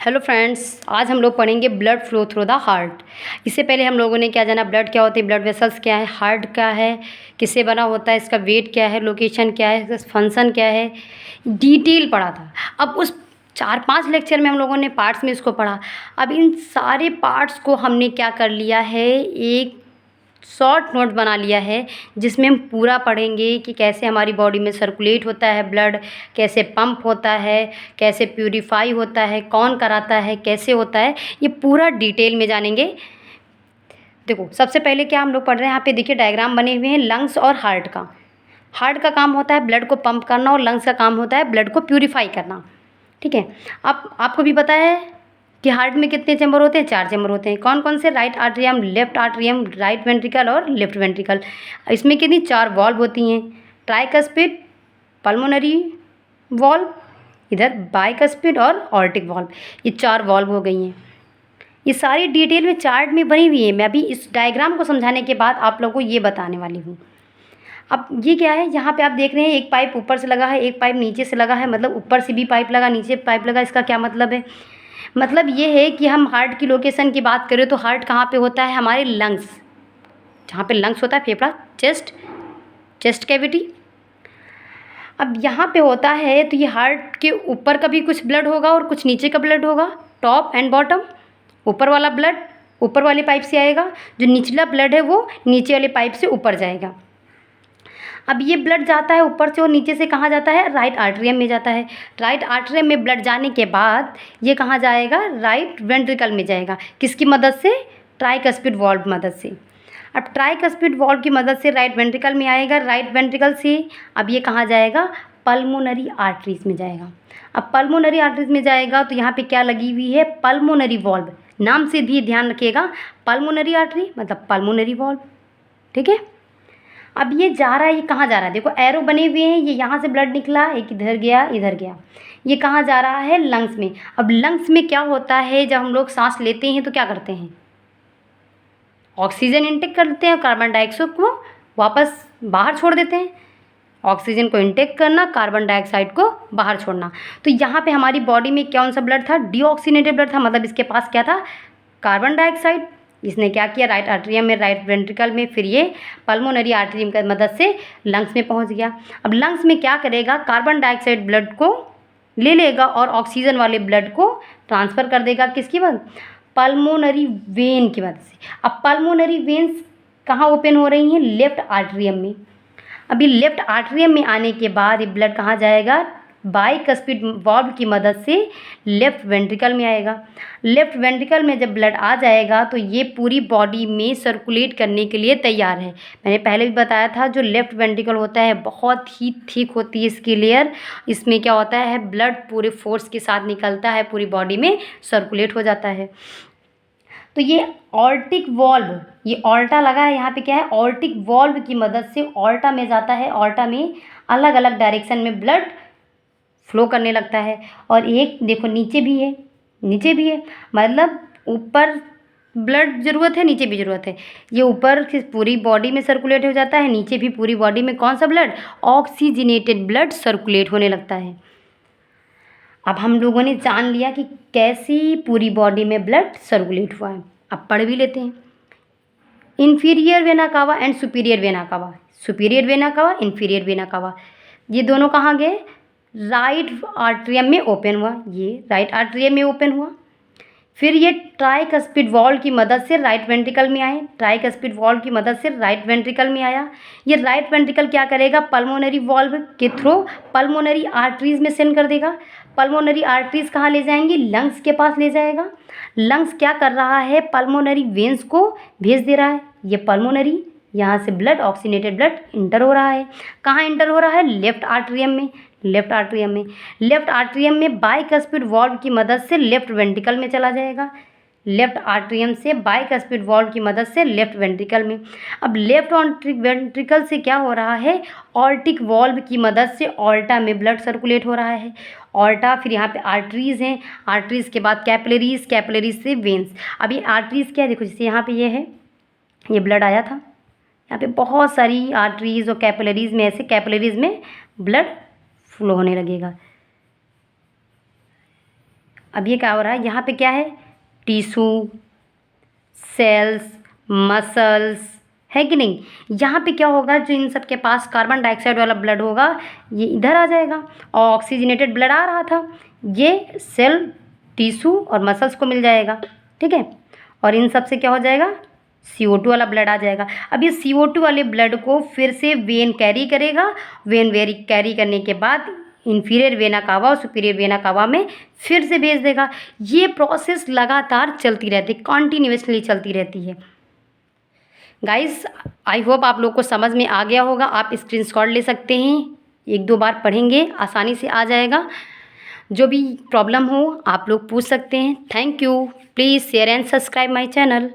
Hello friends, आज हम लोग पढ़ेंगे blood flow through the heart. इससे पहले हम लोगों ने क्या जाना, ब्लड क्या होती है, ब्लड वेसल्स क्या है, हार्ट क्या है, किससे बना होता है, इसका वेट क्या है, लोकेशन क्या है, इसका फंक्शन क्या है, डिटेल पढ़ा था। अब उस 4-5 लेक्चर में हम लोगों ने पार्ट्स में इसको पढ़ा। अब इन सारे पार्ट्स को हमने क्या कर लिया है, एक शॉर्ट नोट बना लिया है जिसमें हम पूरा पढ़ेंगे कि कैसे हमारी बॉडी में सर्कुलेट होता है ब्लड, कैसे पंप होता है, कैसे प्यूरिफाई होता है, कौन कराता है, कैसे होता है, ये पूरा डिटेल में जानेंगे। देखो, सबसे पहले क्या हम लोग पढ़ रहे हैं, यहाँ पे देखिए डायग्राम बने हुए हैं लंग्स और हार्ट का। हार्ट का काम होता है ब्लड को पंप करना और लंग्स का काम होता है ब्लड को प्यूरिफाई करना। ठीक है। अब आपको भी पता है कि हार्ट में कितने चैम्बर होते हैं, 4 चैम्बर होते हैं। कौन कौन से, right atrium, left atrium, right ventricle और लेफ्ट वेंट्रिकल। इसमें कितनी 4 वॉल्व होती हैं, ट्राइकस्पिड, पल्मोनरी वॉल्व, इधर बाइकस्पिड और ऑर्टिक वॉल्व। ये 4 वॉल्व हो गई हैं। ये सारी डिटेल में चार्ट में बनी हुई है। मैं अभी इस डायग्राम को समझाने के बाद आप लोगों को ये बताने वाली हूँ। अब ये क्या है, यहाँ पे आप देख रहे हैं एक पाइप ऊपर से लगा है, एक पाइप नीचे से लगा है, मतलब ऊपर से भी पाइप लगा, नीचे पाइप लगा। इसका क्या मतलब है, मतलब ये है कि हम हार्ट की लोकेशन की बात करें तो हार्ट कहाँ पे होता है, हमारे लंग्स, जहाँ पे लंग्स होता है, फेफड़ा, चेस्ट कैविटी। अब यहाँ पे होता है तो ये हार्ट के ऊपर का भी कुछ ब्लड होगा और कुछ नीचे का ब्लड होगा, टॉप एंड बॉटम। ऊपर वाला ब्लड ऊपर वाले पाइप से आएगा, जो निचला ब्लड है वो नीचे वाले पाइप से ऊपर जाएगा। अब ये ब्लड जाता है ऊपर से और नीचे से कहाँ जाता है, राइट आर्टरियम में जाता है। राइट आर्टरियम में ब्लड जाने के बाद ये कहाँ जाएगा, राइट वेंट्रिकल में जाएगा। किसकी मदद से, ट्राइकस्पिड वॉल्व की मदद से। अब ट्राइकस्पिड वॉल्व की मदद से राइट वेंट्रिकल में आएगा। राइट वेंट्रिकल से अब ये कहाँ जाएगा, पल्मोनरी आर्टरीज में जाएगा। अब पल्मोनरी आर्टरीज में जाएगा तो यहाँ पे क्या लगी हुई है, पल्मोनरी वॉल्व। नाम से भी ध्यान रखिएगा, पल्मोनरी आर्टरी मतलब पल्मोनरी वॉल्व। ठीक है। अब ये जा रहा है, ये कहाँ जा रहा है, देखो एरो बने हुए हैं, ये यहाँ से ब्लड निकला, एक इधर गया, इधर गया। ये कहाँ जा रहा है, लंग्स में। अब लंग्स में क्या होता है, जब हम लोग सांस लेते हैं तो क्या करते हैं, ऑक्सीजन इनटेक करते हैं, कार्बन डाइऑक्साइड को वापस बाहर छोड़ देते हैं। ऑक्सीजन को इनटेक करना, कार्बन डाइऑक्साइड को बाहर छोड़ना। तो यहाँ पे हमारी बॉडी में कौन सा ब्लड था, डीऑक्सीनेटेड ब्लड था, मतलब इसके पास क्या था, कार्बन डाइऑक्साइड। इसने क्या किया, राइट आर्टरियम में, राइट वेंट्रिकल में, फिर ये पल्मोनरी आर्टरियम की मदद से लंग्स में पहुँच गया। अब लंग्स में क्या करेगा, कार्बन डाइऑक्साइड ब्लड को ले लेगा और ऑक्सीजन वाले ब्लड को ट्रांसफ़र कर देगा, किसकी मदद, पल्मोनरी वेन की मदद से। अब पल्मोनरी वेन्स कहाँ ओपन हो रही हैं, लेफ्ट आर्टरियम में। अभी लेफ्ट आर्टरियम में आने के बाद ये ब्लड कहाँ जाएगा, बाइकस्पिड वॉल्व की मदद से लेफ्ट वेंट्रिकल में आएगा। लेफ्ट वेंट्रिकल में जब ब्लड आ जाएगा तो ये पूरी बॉडी में सर्कुलेट करने के लिए तैयार है। मैंने पहले भी बताया था, जो लेफ्ट वेंट्रिकल होता है बहुत ही थिक होती है इसकी लेयर। इसमें क्या होता है, ब्लड पूरे फोर्स के साथ निकलता है, पूरी बॉडी में सर्कुलेट हो जाता है। तो ये ऑर्टिक वॉल्व, ये ऑल्टा लगा है यहाँ पे, क्या है, ऑर्टिक वॉल्व की मदद से ऑल्टा में जाता है। ऑल्टा में अलग अलग डायरेक्शन में ब्लड फ्लो करने लगता है। और एक देखो नीचे भी है, नीचे भी है, मतलब ऊपर ब्लड ज़रूरत है, नीचे भी ज़रूरत है। ये ऊपर पूरी बॉडी में सर्कुलेट हो जाता है, नीचे भी पूरी बॉडी में कौन सा ब्लड, ऑक्सीजनेटेड ब्लड सर्कुलेट होने लगता है। अब हम लोगों ने जान लिया कि कैसी पूरी बॉडी में ब्लड सर्कुलेट हुआ है। अब पढ़ भी लेते हैं, inferior vena cava and superior vena cava. Superior vena cava, inferior vena cava, ये दोनों कहाँ गए, राइट आर्टरियम में ओपन हुआ। ये राइट आर्टरियम में ओपन हुआ, फिर ये ट्राइकस्पिड वॉल्व की मदद से राइट वेंट्रिकल में आए। ट्राइकस्पिड वॉल्व की मदद से राइट वेंट्रिकल में आया। ये राइट वेंट्रिकल क्या करेगा, पल्मोनरी वॉल्व के थ्रू पल्मोनरी आर्टरीज में सेंड कर देगा। पल्मोनरी आर्टरीज कहाँ ले जाएंगी, लंग्स के पास ले जाएगा। लंग्स क्या कर रहा है, पल्मोनरी वेन्स को भेज दे रहा है। ये पल्मोनरी, यहाँ से ब्लड, ऑक्सीनेटेड ब्लड इंटर हो रहा है। कहाँ इंटर हो रहा है, लेफ्ट आर्टरियम में। लेफ्ट आर्टरियम में, लेफ्ट आर्टरियम में बाइकस्पिड वॉल्व की मदद से लेफ्ट वेंट्रिकल में चला जाएगा। लेफ्ट आर्टरियम से बाइकस्पिड वॉल्व की मदद से लेफ्ट वेंट्रिकल में। अब लेफ्ट वेंट्रिकल से क्या हो रहा है, ऑर्टिक वॉल्व की मदद से ऑल्टा में ब्लड सर्कुलेट हो रहा है। ऑल्टा, फिर यहाँ पे आर्टरीज़ हैं, आर्टरीज़ के बाद कैपिलरीज, कैपिलरीज से वेन्स। अब ये आर्टरीज़ क्या है, देखो जैसे यहाँ पे ये है, ये ब्लड आया था, यहाँ पे बहुत सारी आर्टरीज़ और कैपिलरीज में, ऐसे कैपिलरीज में ब्लड फ्लो होने लगेगा। अब ये क्या हो रहा है, यहाँ पे क्या है, टिश्यू, सेल्स, मसल्स, है कि नहीं। यहाँ पे क्या होगा, जो इन सब के पास कार्बन डाइऑक्साइड वाला ब्लड होगा ये इधर आ जाएगा, और ऑक्सीजनेटेड ब्लड आ रहा था ये सेल, टिश्यू और मसल्स को मिल जाएगा, ठीक है। और इन सब से क्या हो जाएगा, CO2 वाला ब्लड आ जाएगा। अब ये CO2 वाले ब्लड को फिर से वेन कैरी करेगा, वेन कैरी करने के बाद इन्फीरियर वेना कावा और सुपीरियर वेना कावा में फिर से भेज देगा। ये प्रोसेस लगातार चलती रहती है, कॉन्टीन्यूसली चलती रहती है। गाइस, आई होप आप लोग को समझ में आ गया होगा। आप स्क्रीनशॉट ले सकते हैं, 1-2 बार पढ़ेंगे आसानी से आ जाएगा। जो भी प्रॉब्लम हो आप लोग पूछ सकते हैं। Thank you. Please share and subscribe my channel.